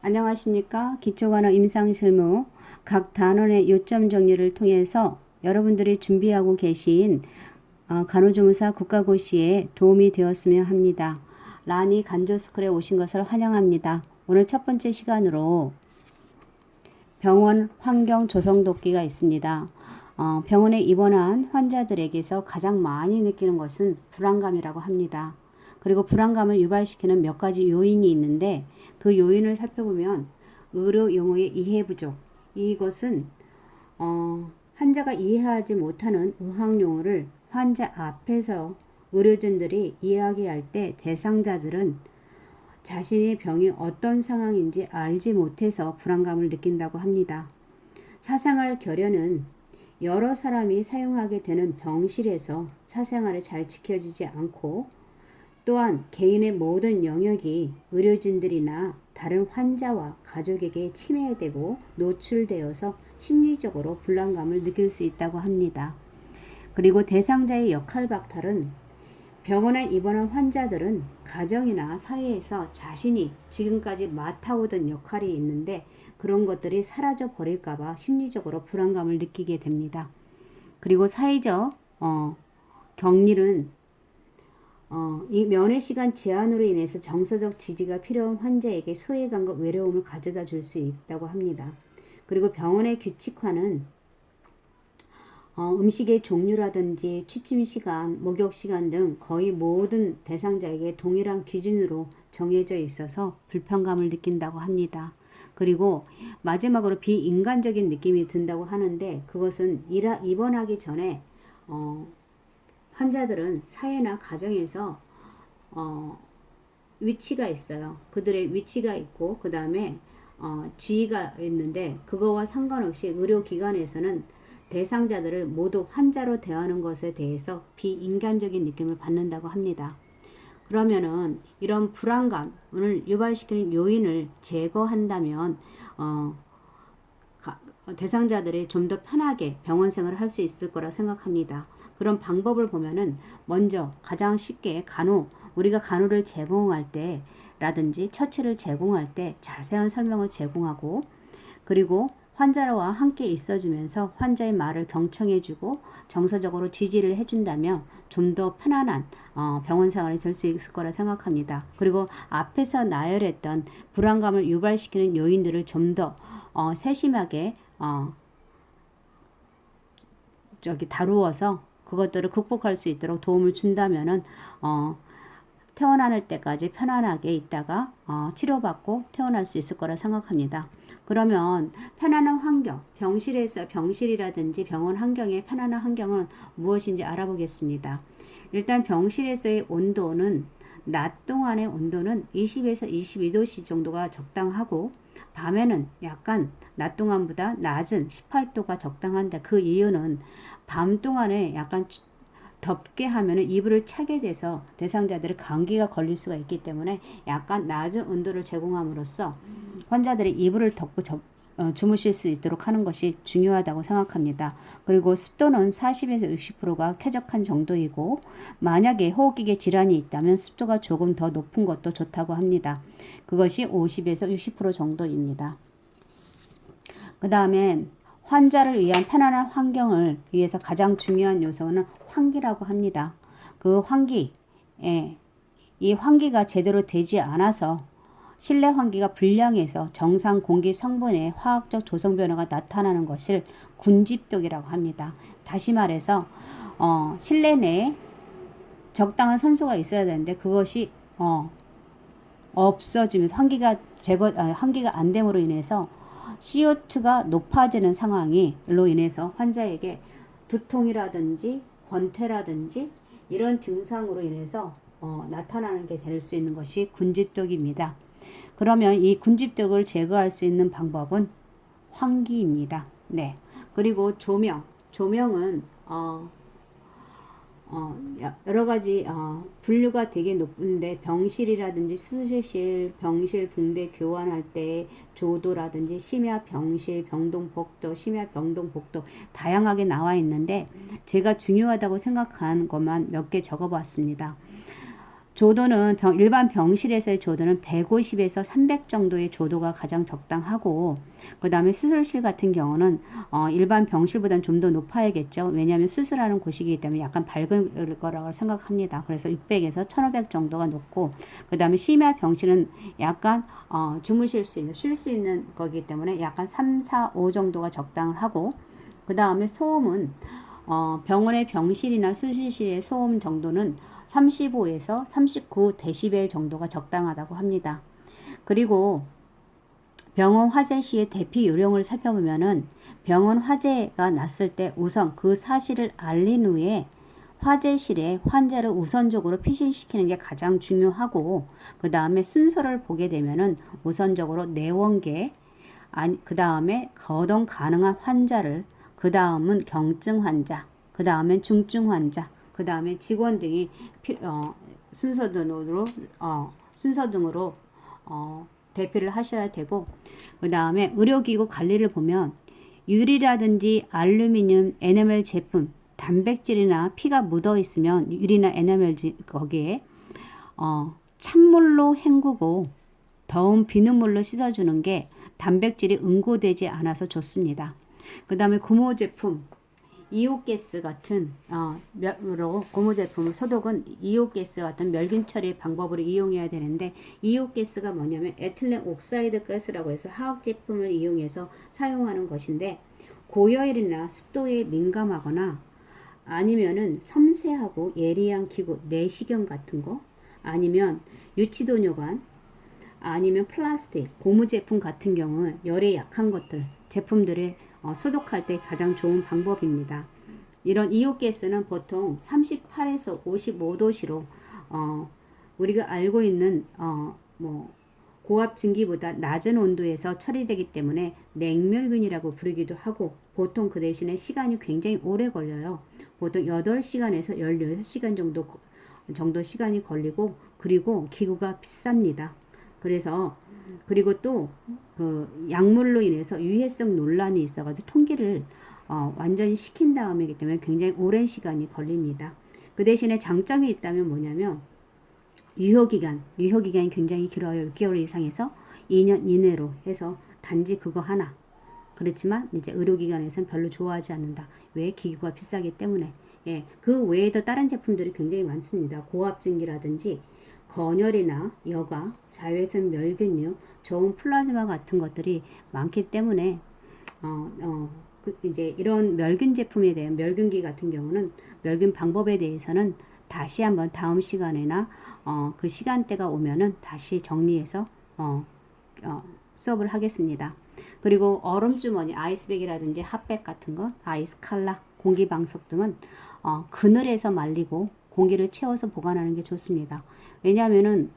안녕하십니까. 기초간호 임상실무 각 단원의 요점 정리를 통해서 여러분들이 준비하고 계신 간호조무사 국가고시에 도움이 되었으면 합니다. 라니 간조스쿨에 오신 것을 환영합니다. 오늘 첫 번째 시간으로 병원 환경 조성 돕기가 있습니다. 병원에 입원한 환자들에게서 가장 많이 느끼는 것은 불안감이라고 합니다. 그리고 불안감을 유발시키는 몇 가지 요인이 있는데 그 요인을 살펴보면 의료 용어의 이해 부족, 이것은 환자가 이해하지 못하는 의학 용어를 환자 앞에서 의료진들이 이야기할 때 대상자들은 자신의 병이 어떤 상황인지 알지 못해서 불안감을 느낀다고 합니다. 사생활 결여는 여러 사람이 사용하게 되는 병실에서 사생활이 잘 지켜지지 않고 또한 개인의 모든 영역이 의료진들이나 다른 환자와 가족에게 침해되고 노출되어서 심리적으로 불안감을 느낄 수 있다고 합니다. 그리고 대상자의 역할 박탈은 병원에 입원한 환자들은 가정이나 사회에서 자신이 지금까지 맡아오던 역할이 있는데 그런 것들이 사라져 버릴까봐 심리적으로 불안감을 느끼게 됩니다. 그리고 사회적 격리는 이 면회시간 제한으로 인해서 정서적 지지가 필요한 환자에게 소외감과 외로움을 가져다 줄 수 있다고 합니다. 그리고 병원의 규칙화는 음식의 종류라든지 취침시간, 목욕시간 등 거의 모든 대상자에게 동일한 기준으로 정해져 있어서 불편감을 느낀다고 합니다. 그리고 마지막으로 비인간적인 느낌이 든다고 하는데 그것은 입원하기 전에 환자들은 사회나 가정에서 위치가 있어요. 그들의 위치가 있고 그 다음에 지위가 있는데 그거와 상관없이 의료기관에서는 대상자들을 모두 환자로 대하는 것에 대해서 비인간적인 느낌을 받는다고 합니다. 그러면은 이런 불안감을 유발시키는 요인을 제거한다면 대상자들이 좀 더 편하게 병원 생활을 할 수 있을 거라 생각합니다. 그런 방법을 보면은 먼저 가장 쉽게 우리가 간호를 제공할 때 라든지 처치를 제공할 때 자세한 설명을 제공하고 그리고 환자와 함께 있어주면서 환자의 말을 경청해주고 정서적으로 지지를 해준다면 좀 더 편안한 병원 생활이 될 수 있을 거라 생각합니다. 그리고 앞에서 나열했던 불안감을 유발시키는 요인들을 좀 더 세심하게 다루어서 그것들을 극복할 수 있도록 도움을 준다면은 퇴원할 때까지 편안하게 있다가 치료받고 퇴원할 수 있을 거라 생각합니다. 그러면 편안한 환경, 병실이라든지 병원 환경의 편안한 환경은 무엇인지 알아보겠습니다. 일단 병실에서의 온도는 낮 동안의 온도는 20에서 22도씨 정도가 적당하고 밤에는 약간 낮 동안보다 낮은 18도가 적당한데 그 이유는 밤 동안에 약간 덥게 하면 이불을 차게 돼서 대상자들이 감기가 걸릴 수가 있기 때문에 약간 낮은 온도를 제공함으로써 환자들이 이불을 덮고 주무실 수 있도록 하는 것이 중요하다고 생각합니다. 그리고 습도는 40에서 60%가 쾌적한 정도이고 만약에 호흡기계 질환이 있다면 습도가 조금 더 높은 것도 좋다고 합니다. 그것이 50에서 60% 정도입니다. 그 다음엔 환자를 위한 편안한 환경을 위해서 가장 중요한 요소는 환기라고 합니다. 그 환기, 이 환기가 제대로 되지 않아서 실내 환기가 불량해서 정상 공기 성분의 화학적 조성 변화가 나타나는 것을 군집독이라고 합니다. 다시 말해서 실내 내에 적당한 산소가 있어야 되는데 그것이 없어지면서 환기가 안 됨으로 인해서 CO2가 높아지는 상황으로 인해서 환자에게 두통이라든지 권태라든지 이런 증상으로 인해서 나타나는 게 될 수 있는 것이 군집독입니다. 그러면 이 군집독을 제거할 수 있는 방법은 환기입니다. 네. 그리고 조명은 여러 가지 분류가 되게 높은데 병실이라든지 수술실, 병실 붕대 교환할 때 조도라든지 심야 병실, 병동복도, 심야 병동복도 다양하게 나와 있는데 제가 중요하다고 생각한 것만 몇 개 적어봤습니다. 조도는 일반 병실에서의 조도는 150에서 300 정도의 조도가 가장 적당하고, 그 다음에 수술실 같은 경우는 일반 병실보다는 좀 더 높아야겠죠. 왜냐하면 수술하는 곳이기 때문에 약간 밝을 거라고 생각합니다. 그래서 600에서 1500 정도가 높고, 그 다음에 심야 병실은 약간 주무실 수 있는, 쉴 수 있는 거기 때문에 약간 3, 4, 5 정도가 적당을 하고, 그 다음에 소음은 병원의 병실이나 수술실의 소음 정도는 35에서 39 데시벨 정도가 적당하다고 합니다. 그리고 병원 화재 시의 대피 요령을 살펴보면은 병원 화재가 났을 때 우선 그 사실을 알린 후에 화재실에 환자를 우선적으로 피신시키는 게 가장 중요하고, 그 다음에 순서를 보게 되면은 우선적으로 내원계, 그 다음에 거동 가능한 환자를, 그 다음은 경증 환자, 그 다음엔 중증 환자, 그 다음에 직원 등이 순서등으로 대피를 하셔야 되고, 그 다음에 의료기구 관리를 보면 유리라든지 알루미늄, 에나멜 제품, 단백질이나 피가 묻어 있으면 유리나 에나멜 거기에 찬물로 헹구고 더운 비눗물로 씻어주는 게 단백질이 응고되지 않아서 좋습니다. 그 다음에 고무 제품, 이오가스 같은 고무 제품 소독은 이오가스 같은 멸균 처리 방법으로 이용해야 되는데, 이오가스가 뭐냐면 에틸렌 옥사이드 가스라고 해서 화학 제품을 이용해서 사용하는 것인데, 고열이나 습도에 민감하거나 아니면은 섬세하고 예리한 기구, 내시경 같은 거, 아니면 유치도뇨관, 아니면 플라스틱, 고무 제품 같은 경우는 열에 약한 것들, 제품들을 소독할 때 가장 좋은 방법입니다. 이런 이오가스는 보통 38에서 55도씨로 우리가 알고 있는 고압 증기보다 낮은 온도에서 처리되기 때문에 냉멸균이라고 부르기도 하고, 보통 그 대신에 시간이 굉장히 오래 걸려요. 보통 8시간에서 16시간 정도 시간이 걸리고, 그리고 기구가 비쌉니다. 그리고 또 그 약물로 인해서 유해성 논란이 있어가지고 통기를 완전히 식힌 다음이기 때문에 굉장히 오랜 시간이 걸립니다. 그 대신에 장점이 있다면 뭐냐면 유효기간이 굉장히 길어요. 6개월 이상에서 2년 이내로 해서 단지 그거 하나. 그렇지만 이제 의료기관에서는 별로 좋아하지 않는다. 왜? 기구가 비싸기 때문에. 예, 그 외에도 다른 제품들이 굉장히 많습니다. 고압증기라든지 건열이나 여과, 자외선 멸균류, 저온 플라즈마 같은 것들이 많기 때문에 이제 이런 멸균 제품에 대한 멸균기 같은 경우는 멸균 방법에 대해서는 다시 한번 다음 시간에나 그 시간대가 오면은 다시 정리해서 수업을 하겠습니다. 그리고 얼음주머니, 아이스백이라든지 핫백 같은 거, 아이스칼라, 공기방석 등은 그늘에서 말리고 공기를 채워서 보관하는 게 좋습니다. 왜냐하면은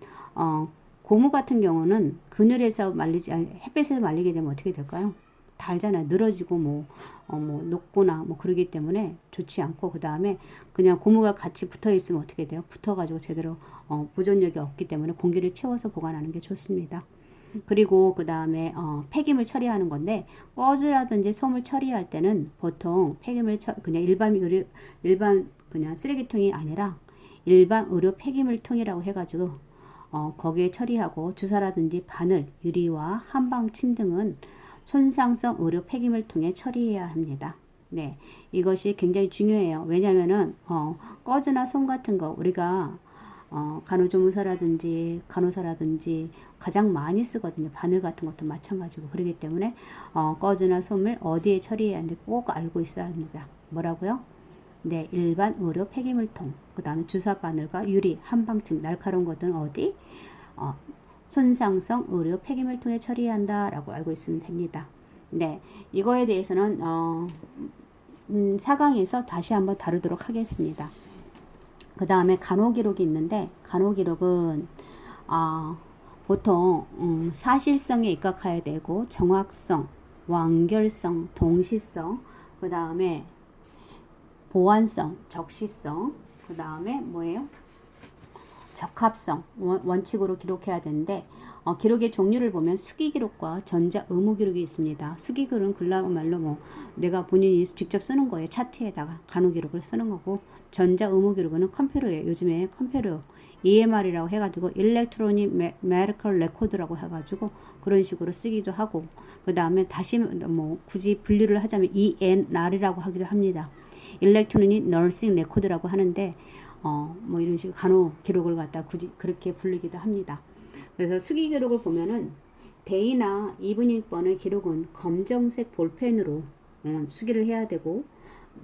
고무 같은 경우는 그늘에서 말리지, 햇볕에서 말리게 되면 어떻게 될까요? 달잖아요. 늘어지고 녹거나 그러기 때문에 좋지 않고, 그 다음에 그냥 고무가 같이 붙어 있으면 어떻게 돼요? 붙어가지고 제대로 보존력이 없기 때문에 공기를 채워서 보관하는 게 좋습니다. 그리고 그 다음에 폐기물 처리하는 건데, 꺼즈라든지 솜을 처리할 때는 보통 폐기물 그냥 일반 그냥 쓰레기통이 아니라 일반 의료 폐기물통이라고 해가지고 거기에 처리하고, 주사라든지 바늘, 유리와 한방침 등은 손상성 의료 폐기물통에 처리해야 합니다. 네, 이것이 굉장히 중요해요. 왜냐면은 꺼즈나 솜 같은 거 우리가 간호조무사라든지 간호사라든지 가장 많이 쓰거든요. 바늘 같은 것도 마찬가지고. 그렇기 때문에 꺼즈나 솜을 어디에 처리해야 하는지 꼭 알고 있어야 합니다. 뭐라고요? 네, 일반 의료 폐기물통, 그 다음에 주사 바늘과 유리, 한방침, 날카로운 것은 어디? 손상성 의료 폐기물통에 처리한다 라고 알고 있으면 됩니다. 네, 이거에 대해서는 4강에서 다시 한번 다루도록 하겠습니다. 그 다음에 간호기록이 있는데, 간호기록은 보통 사실성에 입각해야 되고, 정확성, 완결성, 동시성, 그 다음에 보완성, 적시성, 그 다음에 뭐예요? 적합성, 원칙으로 기록해야 되는데, 기록의 종류를 보면 수기기록과 전자 의무기록이 있습니다. 수기기록은 그야말로 내가 본인이 직접 쓰는 거예요. 차트에다가 간호기록을 쓰는 거고, 전자 의무기록은 컴퓨터에, 요즘에 컴퓨터 EMR이라고 해가지고 일렉트로닉 메디컬 레코드라고 해가지고 그런 식으로 쓰기도 하고, 그 다음에 다시 뭐 굳이 분류를 하자면 ENR이라고 하기도 합니다. 일렉트로닉 너싱 레코드라고 하는데 뭐 이런 식으로 간호 기록을 갖다 굳이 그렇게 부르기도 합니다. 그래서 수기 기록을 보면은 데이나 이브닝 번의 기록은 검정색 볼펜으로 수기를 해야 되고,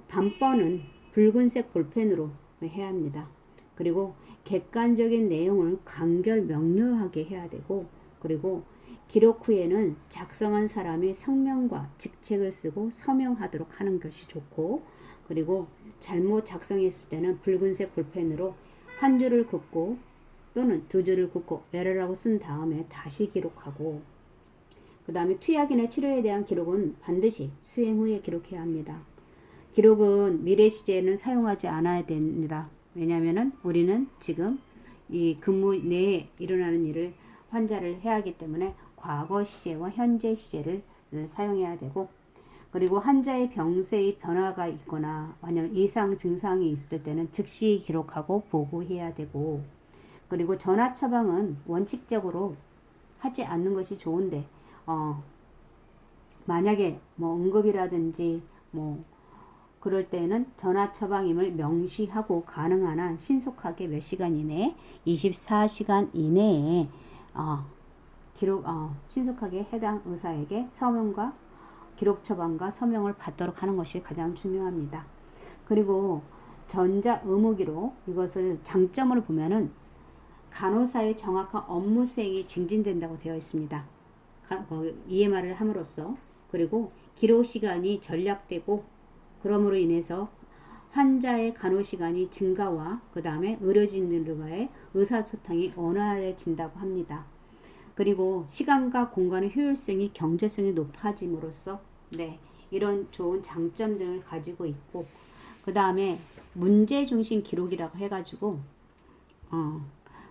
밤번은 붉은색 볼펜으로 해야 합니다. 그리고 객관적인 내용을 간결 명료하게 해야 되고, 그리고 기록 후에는 작성한 사람의 성명과 직책을 쓰고 서명하도록 하는 것이 좋고, 그리고 잘못 작성했을 때는 붉은색 볼펜으로 한 줄을 긋고 또는 두 줄을 긋고 에러라고 쓴 다음에 다시 기록하고, 그 다음에 투약이나 치료에 대한 기록은 반드시 수행 후에 기록해야 합니다. 기록은 미래 시제에는 사용하지 않아야 됩니다. 왜냐하면 우리는 지금 이 근무 내에 일어나는 일을 환자를 해야 하기 때문에 과거 시제와 현재 시제를 사용해야 되고, 그리고 환자의 병세의 변화가 있거나 아니면 이상 증상이 있을 때는 즉시 기록하고 보고해야 되고, 그리고 전화 처방은 원칙적으로 하지 않는 것이 좋은데 만약에 뭐 응급이라든지 뭐 그럴 때는 전화 처방임을 명시하고 가능한 한 신속하게 몇 시간 이내에 24시간 이내에 기록 신속하게 해당 의사에게 서명과 기록 처방과 서명을 받도록 하는 것이 가장 중요합니다. 그리고 전자 의무 기록, 이것을 장점을 보면은 간호사의 정확한 업무 수행이 증진된다고 되어 있습니다. EMR을 함으로써. 그리고 기록 시간이 절약되고, 그러므로 인해서 환자의 간호 시간이 증가와 그 다음에 의료진들과의 의사소통이 원활해진다고 합니다. 그리고 시간과 공간의 효율성이 경제성이 높아짐으로써 이런 좋은 장점들을 가지고 있고, 그 다음에 문제 중심 기록이라고 해가지고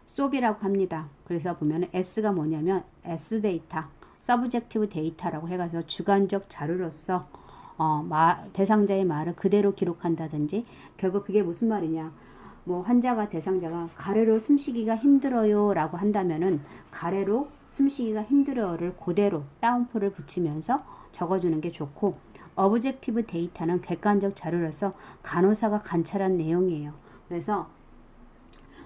SOB이라고 합니다. 그래서 보면 S가 뭐냐면 S 데이터, 서브젝티브 데이터라고 해가지고 주관적 자료로서 대상자의 말을 그대로 기록한다든지, 결국 그게 무슨 말이냐, 뭐 환자가 대상자가 가래로 숨쉬기가 힘들어요 라고 한다면은 가래로 숨쉬기가 힘들어요를 그대로 따옴표를 붙이면서 적어주는 게 좋고, 어브젝티브 데이터는 객관적 자료로서 간호사가 관찰한 내용이에요. 그래서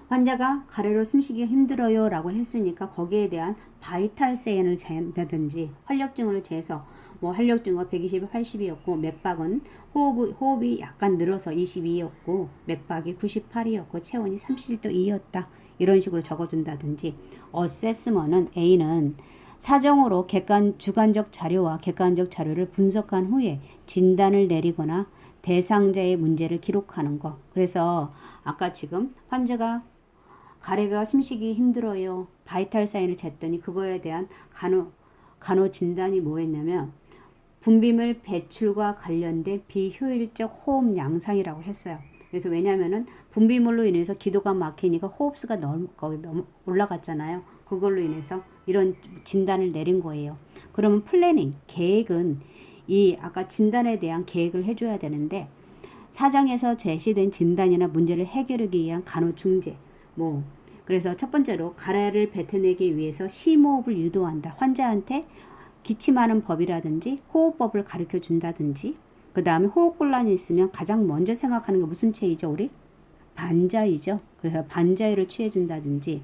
환자가 가래로 숨쉬기 힘들어요 라고 했으니까 거기에 대한 바이탈 사인을 재다든지 활력증을 재서 뭐 활력증은 120, 80이었고 맥박은 호흡이 약간 늘어서 22였고 맥박이 98이었고 체온이 31도 2였다. 이런 식으로 적어준다든지, 어세스먼은 A는 사정으로 주관적 자료와 객관적 자료를 분석한 후에 진단을 내리거나 대상자의 문제를 기록하는 것. 그래서 아까 지금 환자가 가래가 숨쉬기 힘들어요. 바이탈 사인을 쟀더니 그거에 대한 간호 진단이 뭐였냐면 분비물 배출과 관련된 비효율적 호흡 양상이라고 했어요. 그래서 왜냐면은 분비물로 인해서 기도가 막히니까 호흡수가 너무 올라갔잖아요. 그걸로 인해서 이런 진단을 내린 거예요. 그러면 플래닝, 계획은 이 아까 진단에 대한 계획을 해줘야 되는데, 사정에서 제시된 진단이나 문제를 해결하기 위한 간호 중재, 그래서 첫 번째로 가래를 뱉어내기 위해서 심호흡을 유도한다. 환자한테 기침하는 법이라든지 호흡법을 가르쳐 준다든지, 그 다음에 호흡곤란이 있으면 가장 먼저 생각하는 게 무슨 체이죠? 우리? 반자이죠. 그래서 반자이를 취해준다든지,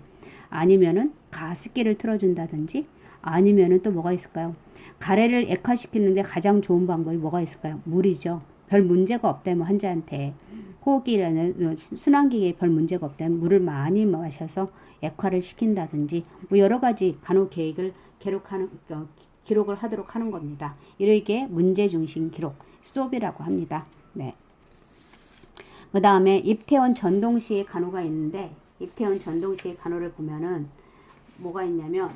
아니면은 가습기를 틀어준다든지, 아니면은 또 뭐가 있을까요? 가래를 액화시키는데 가장 좋은 방법이 뭐가 있을까요? 물이죠. 별 문제가 없다면 환자한테 호흡기라는 순환기계에 별 문제가 없다면 물을 많이 마셔서 액화를 시킨다든지, 뭐 여러 가지 간호 계획을 기록을 하도록 하는 겁니다. 이렇게 문제 중심 기록, SOB이라고 합니다. 그 다음에 입퇴원 전동 시의 간호가 있는데, 입퇴원 전동 시의 간호를 보면은 뭐가 있냐면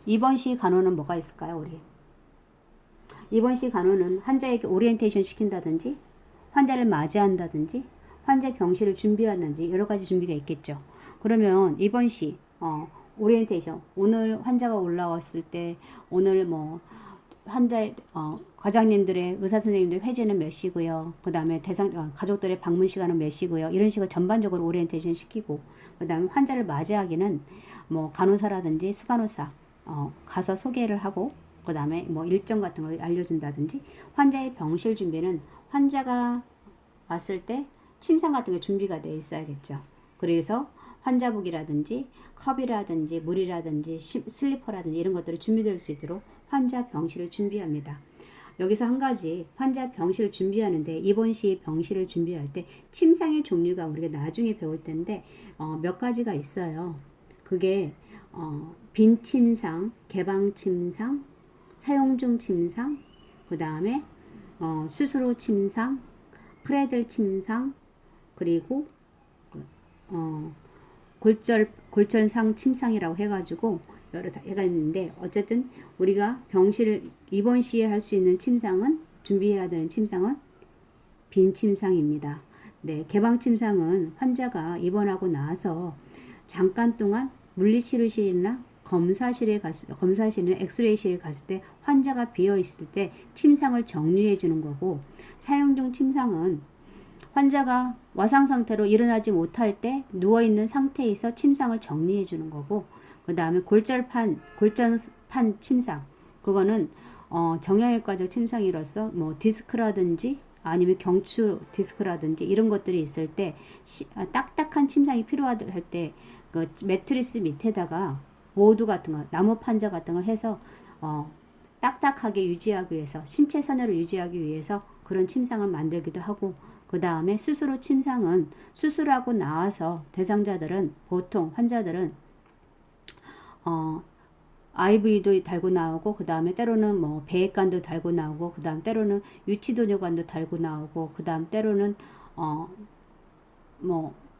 입원 시 간호는 뭐가 있을까요, 우리? 입원 시 간호는 환자에게 오리엔테이션 시킨다든지, 환자를 맞이한다든지, 환자 병실을 준비한다든지 여러 가지 준비가 있겠죠. 그러면 입원 시 오리엔테이션, 오늘 환자가 올라왔을 때 오늘 뭐 환자의 과장님들의 의사 선생님들 회진은 몇 시고요. 그 다음에 가족들의 방문 시간은 몇 시고요. 이런 식으로 전반적으로 오리엔테이션 시키고, 그 다음에 환자를 맞이하기는 뭐 간호사라든지 수간호사 가서 소개를 하고, 그 다음에 뭐 일정 같은 걸 알려준다든지, 환자의 병실 준비는 환자가 왔을 때 침상 같은 게 준비가 돼 있어야겠죠. 그래서 환자복이라든지 컵이라든지 물이라든지 슬리퍼라든지 이런 것들이 준비될 수 있도록 환자 병실을 준비합니다. 여기서 한 가지, 환자 병실을 준비하는데, 입원 시 병실을 준비할 때 침상의 종류가 우리가 나중에 배울 텐데 몇 가지가 있어요. 그게 빈 침상, 개방 침상, 사용 중 침상, 그 다음에 수술 후 침상, 크레들 침상, 그리고 골절상 침상이라고 해가지고 여러 개가 있는데, 어쨌든 우리가 병실을 입원 시에 할 수 있는 침상은, 준비해야 되는 침상은 빈 침상입니다. 네, 개방 침상은 환자가 입원하고 나서 잠깐 동안 물리치료실이나 검사실은 엑스레이실에 갔을 때 환자가 비어 있을 때 침상을 정리해 주는 거고, 사용 중 침상은 환자가 와상 상태로 일어나지 못할 때 누워있는 상태에서 침상을 정리해 주는 거고, 그 다음에 골절판 침상, 그거는 정형외과적 침상이로서 뭐 디스크라든지 아니면 경추 디스크라든지 이런 것들이 있을 때 딱딱한 침상이 필요할 때 그 매트리스 밑에다가 보드 같은 거, 나무 판자 같은 걸 해서 딱딱하게 유지하기 위해서, 신체 선열을 유지하기 위해서 그런 침상을 만들기도 하고, 그 다음에 수술 후 침상은 수술하고 나와서 대상자들은, 보통 환자들은 IV도 달고 나오고, 그 다음에 때로는 뭐 배액관도 달고 나오고, 그 다음 때로는 유치도뇨관도 달고 나오고, 그 다음 때로는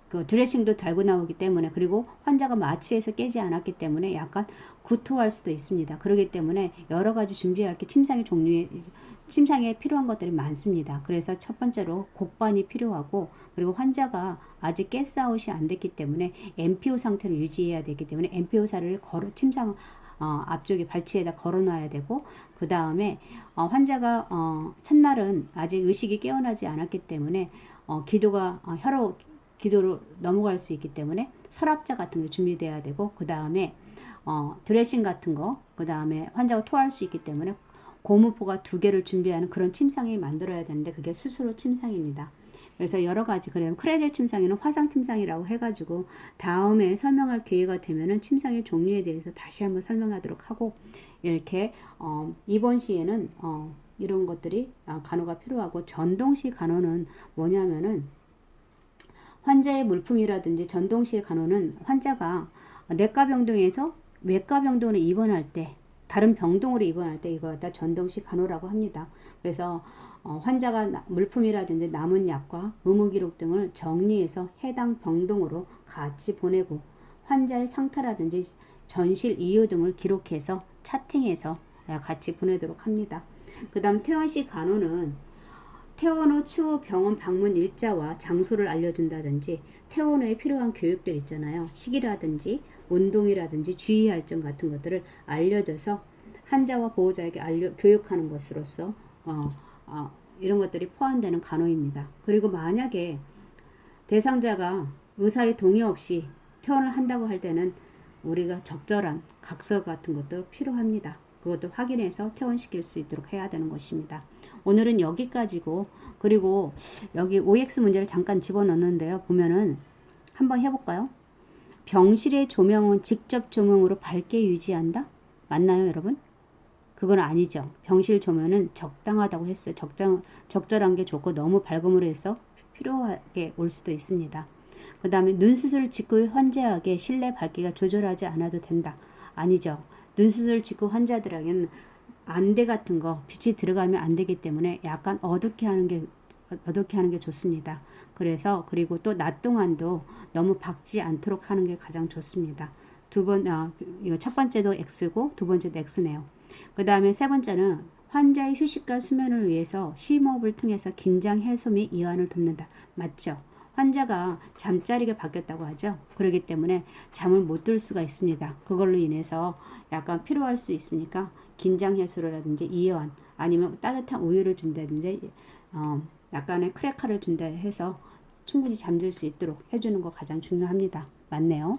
그 드레싱도 달고 나오기 때문에, 그리고 환자가 마취해서 깨지 않았기 때문에 약간 구토할 수도 있습니다. 그렇기 때문에 여러 가지 준비할 게 침상에 필요한 것들이 많습니다. 그래서 첫 번째로 곡반이 필요하고, 그리고 환자가 아직 가스아웃이 안 됐기 때문에 MPO 상태를 유지해야 되기 때문에 MPO사를 침상 앞쪽에 발치에다 걸어놔야 되고, 그 다음에 환자가 첫날은 아직 의식이 깨어나지 않았기 때문에 기도가 혀로 기도로 넘어갈 수 있기 때문에 서랍자 같은 게 준비돼야 되고, 그 다음에 드레싱 같은 거, 그 다음에 환자가 토할 수 있기 때문에 고무포가 2개를 준비하는 그런 침상이 만들어야 되는데, 그게 수술 후 침상입니다. 그래서 여러 가지, 그러면 크레들 침상에는 화상 침상이라고 해가지고 다음에 설명할 기회가 되면은 침상의 종류에 대해서 다시 한번 설명하도록 하고, 이렇게 입원 시에는 이런 것들이 간호가 필요하고, 전동시 간호는 뭐냐면은 환자의 물품이라든지 전동시 간호는 환자가 내과 병동에서 외과 병동으로 입원할 때, 다른 병동으로 입원할 때 이거 갖다 전동시 간호라고 합니다. 그래서 환자가 물품이라든지 남은 약과 의무기록 등을 정리해서 해당 병동으로 같이 보내고, 환자의 상태라든지 전실 이유 등을 기록해서 차팅해서 같이 보내도록 합니다. 그 다음 퇴원시 간호는 퇴원 후 추후 병원 방문 일자와 장소를 알려준다든지, 퇴원 후에 필요한 교육들 있잖아요. 식이라든지 운동이라든지 주의할 점 같은 것들을 알려줘서 환자와 보호자에게 교육하는 것으로서 이런 것들이 포함되는 간호입니다. 그리고 만약에 대상자가 의사의 동의 없이 퇴원을 한다고 할 때는 우리가 적절한 각서 같은 것도 필요합니다. 그것도 확인해서 퇴원시킬 수 있도록 해야 되는 것입니다. 오늘은 여기까지고, 그리고 여기 OX 문제를 잠깐 집어넣는데요. 보면은 한번 해볼까요? 병실의 조명은 직접 조명으로 밝게 유지한다? 맞나요, 여러분? 그건 아니죠. 병실 조명은 적당하다고 했어요. 적절한 게 좋고, 너무 밝음으로 해서 필요하게 올 수도 있습니다. 그 다음에 눈 수술 직후 환자에게 실내 밝기가 조절하지 않아도 된다. 아니죠. 눈 수술 직후 환자들에게는 안대 같은 거, 빛이 들어가면 안 되기 때문에 약간 어둡게 하는 게 좋습니다. 그리고 또 낮 동안도 너무 밝지 않도록 하는 게 가장 좋습니다. 이거 첫 번째도 X고 두 번째도 X네요. 그 다음에 세 번째는 환자의 휴식과 수면을 위해서 심호흡을 통해서 긴장 해소 및 이완을 돕는다. 맞죠? 환자가 잠자리가 바뀌었다고 하죠. 그렇기 때문에 잠을 못 들 수가 있습니다. 그걸로 인해서 약간 피로할 수 있으니까 긴장 해소라든지 이온 아니면 따뜻한 우유를 준다든지 약간의 크래커를 준다 해서 충분히 잠들 수 있도록 해주는 거 가장 중요합니다. 맞네요.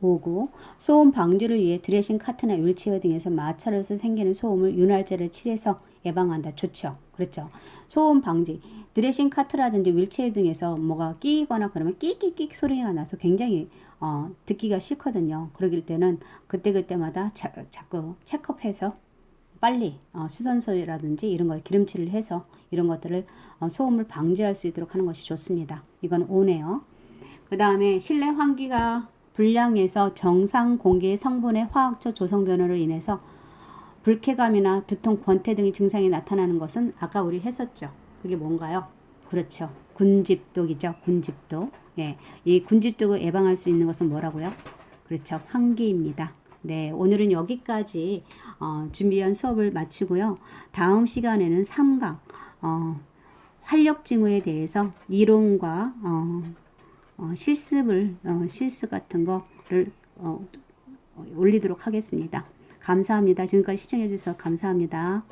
5구 소음 방지를 위해 드레싱 카트나 윌체어 등에서 마찰로서 생기는 소음을 윤활제를 칠해서 예방한다. 좋죠. 그렇죠. 소음 방지 드레싱 카트라든지 윌체어 등에서 뭐가 끼거나 그러면 끼끼끼 소리가 나서 굉장히 듣기가 싫거든요. 그러길 때는 그때그때마다 자꾸 체크업해서 빨리 수선소라든지 이런 걸 기름칠을 해서 이런 것들을 소음을 방지할 수 있도록 하는 것이 좋습니다. 이건 5네요. 그 다음에 실내 환기가 불량해서 정상 공기의 성분의 화학적 조성 변화로 인해서 불쾌감이나 두통, 권태 등의 증상이 나타나는 것은 아까 우리 했었죠. 그게 뭔가요? 그렇죠. 군집독이죠. 군집독. 예, 이 군집독을 예방할 수 있는 것은 뭐라고요? 그렇죠. 환기입니다. 네, 오늘은 여기까지 준비한 수업을 마치고요. 다음 시간에는 3강 활력증후에 대해서 이론과 실습을 실습 같은 거를 올리도록 하겠습니다. 감사합니다. 지금까지 시청해 주셔서 감사합니다.